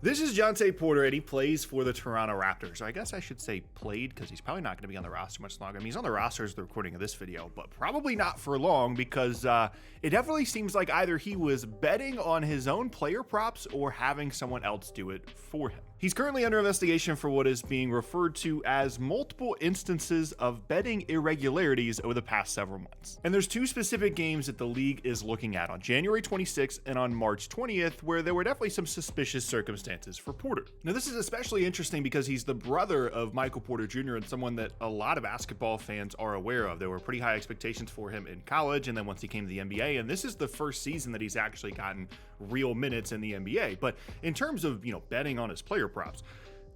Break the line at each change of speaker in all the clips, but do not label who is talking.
This is Jontay Porter, and he plays for the Toronto Raptors. I guess I should say played, because he's probably not going to be on the roster much longer. I mean, he's on the roster as the recording of this video, but probably not for long, because it definitely seems like either he was betting on his own player props or having someone else do it for him. He's currently under investigation for what is being referred to as multiple instances of betting irregularities over the past several months. And there's two specific games that the league is looking at on January 26th and on March 20th, where there were definitely some suspicious circumstances for Porter. Now, this is especially interesting because he's the brother of Michael Porter Jr. and someone that a lot of basketball fans are aware of. There were pretty high expectations for him in college, and then once he came to the NBA, and this is the first season that he's actually gotten real minutes in the NBA. But in terms of, betting on his player props,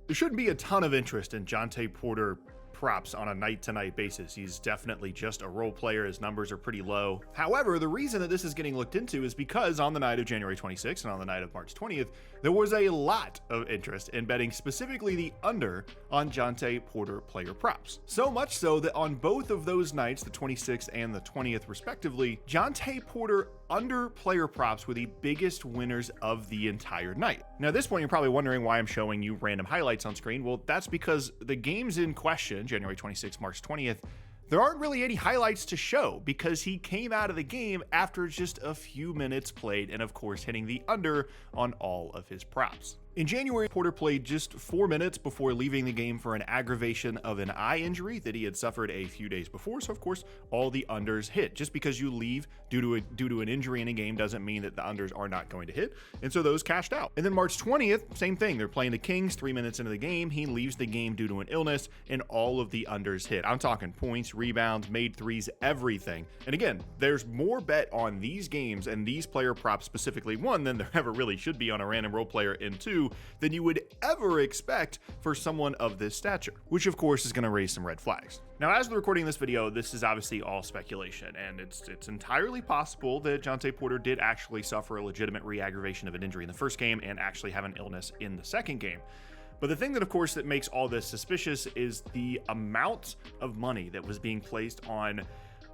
there shouldn't be a ton of interest in Jontay Porter props on a night-to-night basis. He's definitely just a role player. His numbers are pretty low. However, the reason that this is getting looked into is because on the night of January 26th and on the night of March 20th, there was a lot of interest in betting specifically the under on Jontay Porter player props. So much so that on both of those nights, the 26th and the 20th respectively, Jontay Porter under player props were the biggest winners of the entire night. Now, at this point, you're probably wondering why I'm showing you random highlights on screen. Well, that's because the games in question, January 26th, March 20th, there aren't really any highlights to show because he came out of the game after just a few minutes played and, of course, hitting the under on all of his props. In January, Porter played just 4 minutes before leaving the game for an aggravation of an eye injury that he had suffered a few days before. So, of course, all the unders hit. Just because you leave due to an injury in a game doesn't mean that the unders are not going to hit. And so those cashed out. And then March 20th, same thing. They're playing the Kings 3 minutes into the game. He leaves the game due to an illness, and all of the unders hit. I'm talking points, rebounds, made threes, everything. And again, there's more bet on these games and these player props specifically, one, than there ever really should be on a random role player, and two, than you would ever expect for someone of this stature, which of course is going to raise some red flags. Now, as we're recording this video, this is obviously all speculation, and it's entirely possible that Jontay Porter did actually suffer a legitimate re-aggravation of an injury in the first game and actually have an illness in the second game. But the thing that, of course, that makes all this suspicious is the amount of money that was being placed on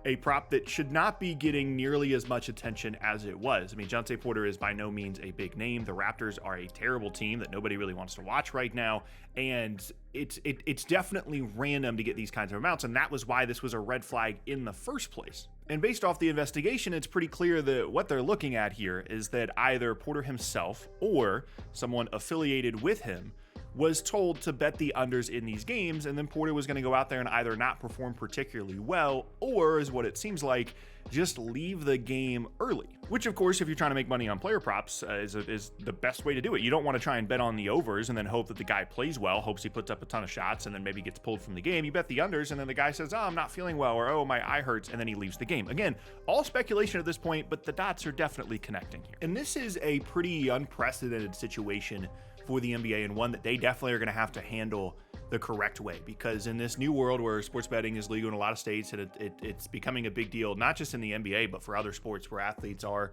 a prop that should not be getting nearly as much attention as it was. I mean, Jontay Porter is by no means a big name. The Raptors are a terrible team that nobody really wants to watch right now, and it's definitely random to get these kinds of amounts, and that was why this was a red flag in the first place. And based off the investigation, it's pretty clear that what they're looking at here is that either Porter himself or someone affiliated with him was told to bet the unders in these games, and then Porter was going to go out there and either not perform particularly well, or, is what it seems like, just leave the game early. Which, of course, if you're trying to make money on player props, is the best way to do it. You don't want to try and bet on the overs and then hope that the guy plays well, hopes he puts up a ton of shots, and then maybe gets pulled from the game. You bet the unders, and then the guy says, oh, I'm not feeling well, or oh, my eye hurts, and then he leaves the game. Again, all speculation at this point, but the dots are definitely connecting here. And this is a pretty unprecedented situation for the NBA, and one that they definitely are going to have to handle the correct way, because in this new world where sports betting is legal in a lot of states, and it's becoming a big deal, not just in the NBA, but for other sports where athletes are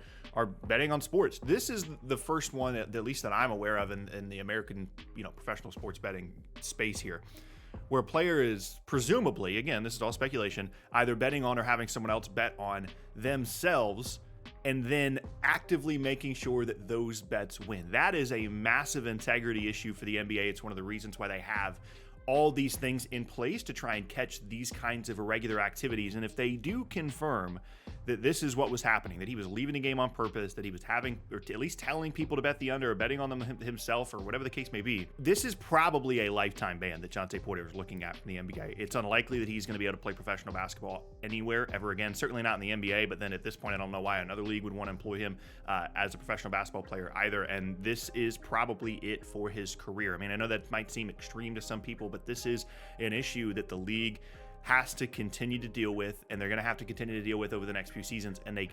betting on sports. This is the first one, at least that I'm aware of in the American, professional sports betting space here, where a player is presumably, again, this is all speculation, either betting on or having someone else bet on themselves, and then actively making sure that those bets win. That is a massive integrity issue for the NBA. It's one of the reasons why they have all these things in place to try and catch these kinds of irregular activities. And if they do confirm that this is what was happening, that he was leaving the game on purpose, that he was having, or at least telling people to bet the under or betting on them himself, or whatever the case may be, this is probably a lifetime ban that Jontay Porter is looking at from the NBA. It's unlikely that he's going to be able to play professional basketball anywhere ever again, certainly not in the NBA, but then at this point, I don't know why another league would want to employ him as a professional basketball player either, and this is probably it for his career. I mean, I know that might seem extreme to some people, but this is an issue that the league has to continue to deal with, and they're going to have to continue to deal with over the next few seasons. And they,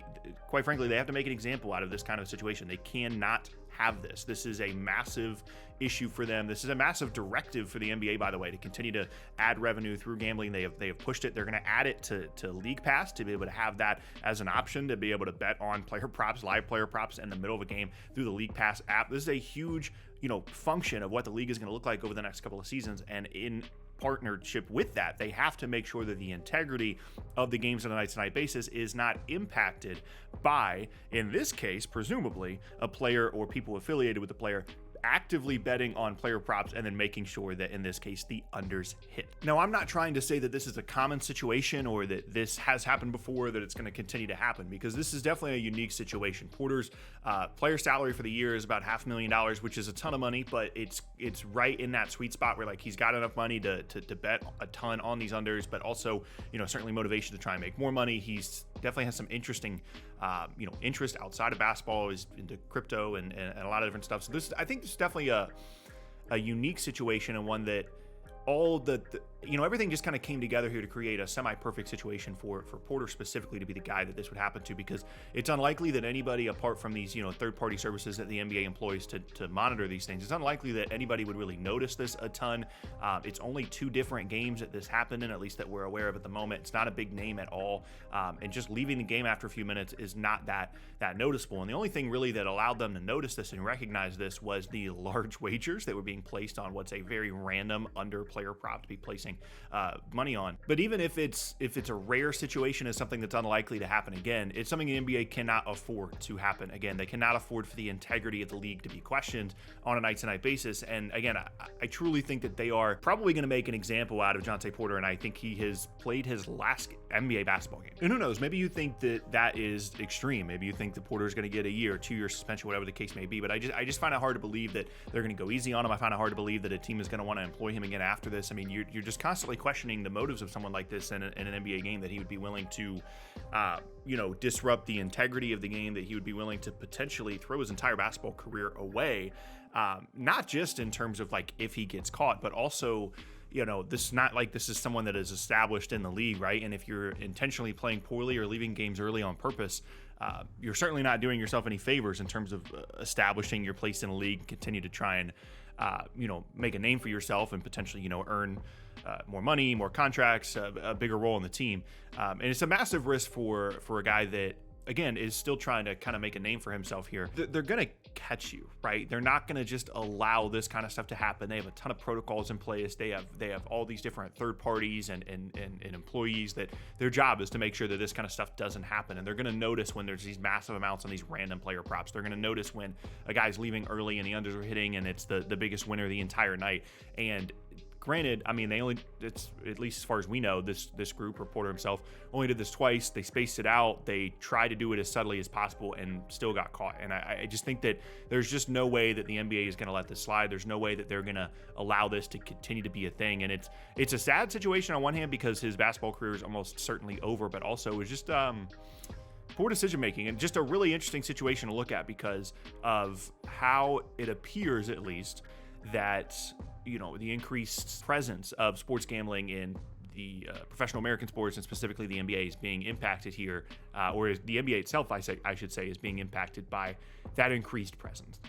quite frankly, they have to make an example out of this kind of situation. They cannot have this. This is a massive issue for them. This is a massive directive for the NBA, by the way, to continue to add revenue through gambling. They have pushed it. They're going to add it to League Pass to be able to have that as an option, to be able to bet on player props, live player props in the middle of a game through the League Pass app. This is a huge, function of what the league is going to look like over the next couple of seasons. And in partnership with that, they have to make sure that the integrity of the games on a night-to-night basis is not impacted by, in this case, presumably, a player or people affiliated with the player actively betting on player props and then making sure that in this case the unders hit. Now, I'm not trying to say that this is a common situation or that this has happened before, that it's going to continue to happen, because this is definitely a unique situation. Porter's player salary for the year is about $500,000, which is a ton of money, but it's right in that sweet spot where like he's got enough money to bet a ton on these unders, but also, you know, certainly motivation to try and make more money. He's definitely has some interesting interest outside of basketball. Is into crypto and a lot of different stuff. So I think this is definitely a unique situation, and one that all everything just kind of came together here to create a semi-perfect situation for Porter specifically to be the guy that this would happen to, because it's unlikely that anybody apart from these, third-party services that the NBA employs to monitor these things, it's unlikely that anybody would really notice this a ton. It's only 2 different games that this happened in, at least that we're aware of at the moment. It's not a big name at all, and just leaving the game after a few minutes is not that noticeable. And the only thing really that allowed them to notice this and recognize this was the large wagers that were being placed on what's a very random under player prop to be placing money on. But even if it's a rare situation, as something that's unlikely to happen again, it's something the NBA cannot afford to happen again. They cannot afford for the integrity of the league to be questioned on a night-to-night basis. And again, I truly think that they are probably going to make an example out of Jontay Porter, and I think he has played his last NBA basketball game. And who knows, maybe you think that is extreme. Maybe you think that Porter is going to get a year, 2-year suspension, whatever the case may be. But I just find it hard to believe that they're going to go easy on him. I find it hard to believe that a team is going to want to employ him again after this. I mean, you're just constantly questioning the motives of someone like this in an NBA game, that he would be willing to, disrupt the integrity of the game, that he would be willing to potentially throw his entire basketball career away, not just in terms of like if he gets caught, but also, this is not like this is someone that is established in the league, right? And if you're intentionally playing poorly or leaving games early on purpose, you're certainly not doing yourself any favors in terms of establishing your place in the league, continue to try and, make a name for yourself and potentially, earn more money, more contracts, a bigger role in the team. And it's a massive risk for a guy that, again, is still trying to kind of make a name for himself here. They're going to catch you, right? They're not going to just allow this kind of stuff to happen. They have a ton of protocols in place. They have all these different third parties and employees that their job is to make sure that this kind of stuff doesn't happen. And they're going to notice when there's these massive amounts on these random player props. They're going to notice when a guy's leaving early and the unders are hitting and it's the biggest winner the entire night. And granted, I mean, it's at least as far as we know, this group, Porter himself, only did this twice. They spaced it out. They tried to do it as subtly as possible and still got caught. And I just think that there's just no way that the NBA is going to let this slide. There's no way that they're going to allow this to continue to be a thing. And it's a sad situation on one hand because his basketball career is almost certainly over, but also it's just poor decision making, and just a really interesting situation to look at because of how it appears, at least, that the increased presence of sports gambling in the professional American sports, and specifically the NBA, is being impacted here, or the NBA itself, I should say, is being impacted by that increased presence.